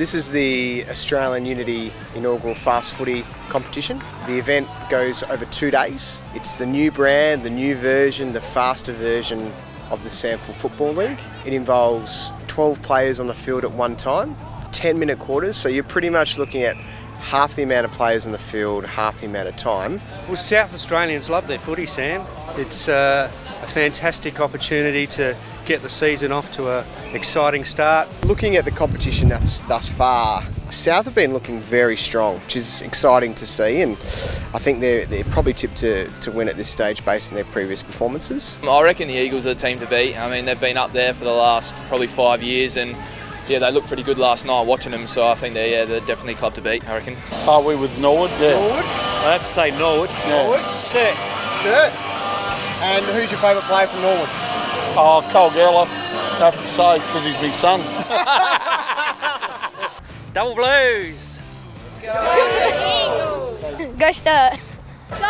this is the Australian Unity inaugural fast footy competition. The event goes over 2 days. It's the new brand, the new version, the faster version of the Sample Football League. It involves 12 players on the field at one time, 10-minute quarters, so you're pretty much looking at half the amount of players on the field, half the amount of time. Well, South Australians love their footy, Sam. It's a fantastic opportunity to get the season off to an exciting start. Looking at the competition thus far, South have been looking very strong, which is exciting to see, and I think they're probably tipped to win at this stage based on their previous performances. I reckon the Eagles are the team to beat. I mean, they've been up there for the last probably 5 years, and yeah, they looked pretty good last night watching them, so I think they're definitely club to beat, I reckon. Are we with Norwood? Yeah. Norwood? I have to say Norwood. Norwood? Sturt. And who's your favourite player from Norwood? Oh, Cole Gerloff, I have to say, because he's my son. Double Blues! Go Sturt!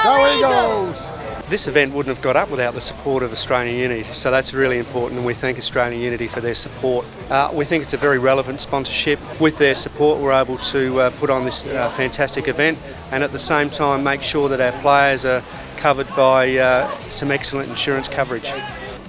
Go Eagles! This event wouldn't have got up without the support of Australian Unity, so that's really important, and we thank Australian Unity for their support. We think it's a very relevant sponsorship. With their support, we're able to put on this fantastic event, and at the same time make sure that our players are covered by some excellent insurance coverage.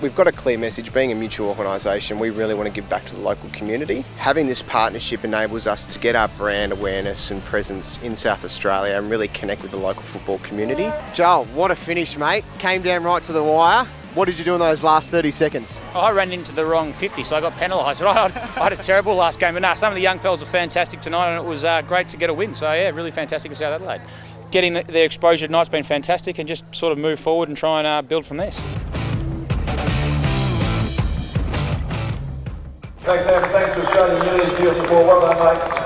We've got a clear message. Being a mutual organisation, we really want to give back to the local community. Having this partnership enables us to get our brand awareness and presence in South Australia and really connect with the local football community. Joel, what a finish, mate. Came down right to the wire. What did you do in those last 30 seconds? I ran into the wrong 50, so I got penalised. I had a terrible last game, but no, some of the young fellas were fantastic tonight, and it was great to get a win. So yeah, really fantastic for South Adelaide. Getting their exposure tonight's been fantastic, and just sort of move forward and try and build from this. Thanks, Sam. Thanks to Australian Unity for your support. Well done, mate.